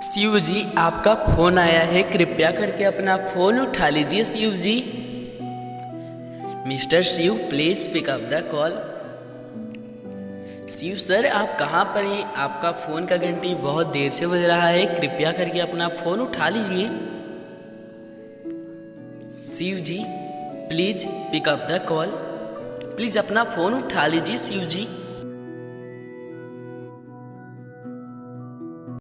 शिव जी, आपका फोन आया है, कृपया करके अपना फोन उठा लीजिए Shiv ji. Mister Shiv, please pick up the call. Shiv sir, आप कहाँ पर हैं? आपका फोन का घंटी बहुत देर से बज रहा है, कृपया करके अपना फोन उठा लीजिए। Shiv ji, please pick up the call. Please अपना फोन उठा लीजिए शिव जी।